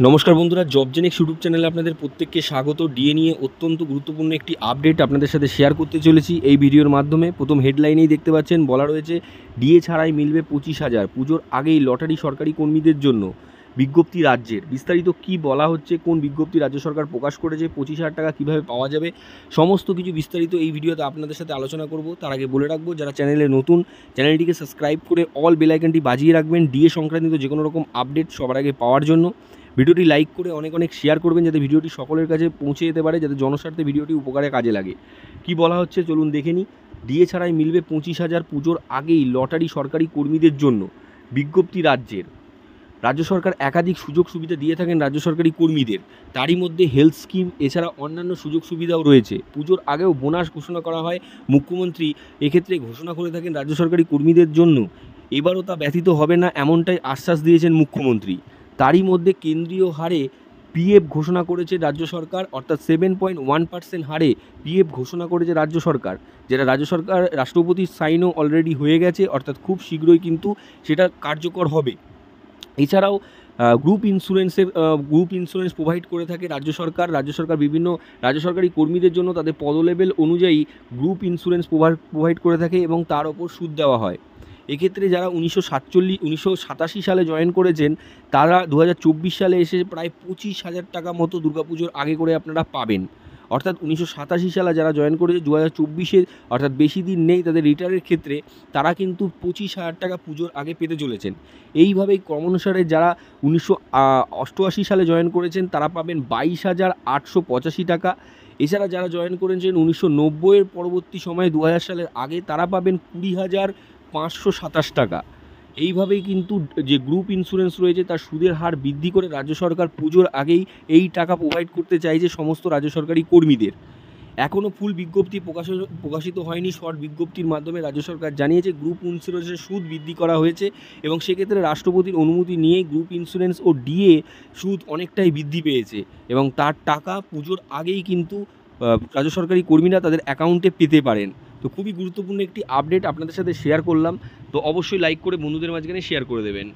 নমস্কার বন্ধুরা, জবজেনিক্স ইউটিউব চ্যানেলে আপনাদের প্রত্যেককে স্বাগত। ডিএ নিয়ে অত্যন্ত গুরুত্বপূর্ণ একটি আপডেট আপনাদের সাথে শেয়ার করতে চলেছি এই ভিডিওর মাধ্যমে। প্রথম হেডলাইনেই দেখতে পাচ্ছেন, বলা রয়েছে ডিএ ছাড়াই মিলবে 25,000, পুজোর আগেই লটারি সরকারি কর্মীদের জন্য। বিজ্ঞপ্তি রাজ্যের, বিস্তারিত কি বলা হচ্ছে, কোন বিজ্ঞপ্তি রাজ্য সরকার প্রকাশ করেছে, 25,000 টাকা কীভাবে পাওয়া যাবে, সমস্ত কিছু বিস্তারিত এই ভিডিওতে আপনাদের সাথে আলোচনা করব। তার আগে বলে রাখবো, যারা চ্যানেলে নতুন, চ্যানেলটিকে সাবস্ক্রাইব করে অল বেল আইকনটি বাজিয়ে রাখবেন ডিএ সংক্রান্ত যে কোনো রকম আপডেট সবার আগে পাওয়ার জন্য। ভিডিওটি লাইক করে অনেক অনেক শেয়ার করবেন, যাতে ভিডিওটি সকলের কাছে পৌঁছে যেতে পারে, যাতে জনস্বার্থে ভিডিওটি উপকারে কাজে লাগে। কি বলা হচ্ছে চলুন দেখে নিই। ডিএ ছাড়াই মিলবে 25,000, পুজোর আগেই লটারি সরকারি কর্মীদের জন্য। বিজ্ঞপ্তি রাজ্যের, রাজ্য সরকার একাধিক সুযোগ সুবিধা দিয়ে থাকেন রাজ্য সরকারি কর্মীদের, তারই মধ্যে হেলথ স্কিম এছাড়া অন্যান্য সুযোগ সুবিধাও রয়েছে। পুজোর আগেও বোনাস ঘোষণা করা হয়, মুখ্যমন্ত্রী এক্ষেত্রে ঘোষণা করে থাকেন রাজ্য সরকারি কর্মীদের জন্য। এবারও তা ব্যতীত হবে না, এমনটাই আশ্বাস দিয়েছেন মুখ্যমন্ত্রী। তারই মধ্যে কেন্দ্রীয় হারে পিএফ ঘোষণা করেছে রাজ্য সরকার, অর্থাৎ 7.1% হারে পিএফ ঘোষণা করেছে রাজ্য সরকার, যেটা রাজ্য সরকার রাষ্ট্রপতির সাইনও অলরেডি হয়ে গেছে, অর্থাৎ খুব শীঘ্রই কিন্তু সেটা কার্যকর হবে। এছাড়াও গ্রুপ ইন্স্যুরেন্স প্রোভাইড করে থাকে রাজ্য সরকার। বিভিন্ন রাজ্য সরকারি কর্মীদের জন্য তাদের পদলেভেল অনুযায়ী গ্রুপ ইন্স্যুরেন্স প্রোভাইড করে থাকে এবং তার ওপর সুদ দেওয়া হয়। এক্ষেত্রে যারা 1987 সালে জয়েন করেছেন, তারা 2024 সালে এসে প্রায় 25,000 টাকা মতো দুর্গাপুজোর আগে করে আপনারা পাবেন। অর্থাৎ 1987 সালে যারা জয়েন করেছে 2024-এ, অর্থাৎ বেশি দিন নেই তাদের রিটায়ারের ক্ষেত্রে, তারা কিন্তু 25,000 টাকা পুজোর আগে পেতে চলেছেন। এইভাবেই ক্রমানুসারে যারা 1988 সালে জয়েন করেছেন তারা পাবেন 22,885 টাকা। এছাড়া যারা জয়েন করেছেন 1990-এর পরবর্তী সময়ে 2000 সালের আগে, তারা পাবেন 20,527 টাকা। এইভাবেই কিন্তু যে গ্রুপ ইন্স্যুরেন্স রয়েছে তার সুদের হার বৃদ্ধি করে রাজ্য সরকার পুজোর আগেই এই টাকা প্রোভাইড করতে চাইছে সমস্ত রাজ্য সরকারি কর্মীদের। এখনও ফুল বিজ্ঞপ্তি প্রকাশিত হয়নি। শর্ট বিজ্ঞপ্তির মাধ্যমে রাজ্য সরকার জানিয়েছে গ্রুপ ইন্স্যুরেন্সের সুদ বৃদ্ধি করা হয়েছে এবং সেক্ষেত্রে রাষ্ট্রপতির অনুমতি নিয়েই গ্রুপ ইন্স্যুরেন্স ও ডিএ সুদ অনেকটাই বৃদ্ধি পেয়েছে এবং তার টাকা পুজোর আগেই কিন্তু রাজ্য সরকারি কর্মীরা তাদের অ্যাকাউন্টে পেতে পারেন। তো খুবই গুরুত্বপূর্ণ একটি আপডেট আপনাদের সাথে শেয়ার করলাম। তো অবশ্যই লাইক করে বন্ধুদের মাঝখানে শেয়ার করে দেবেন।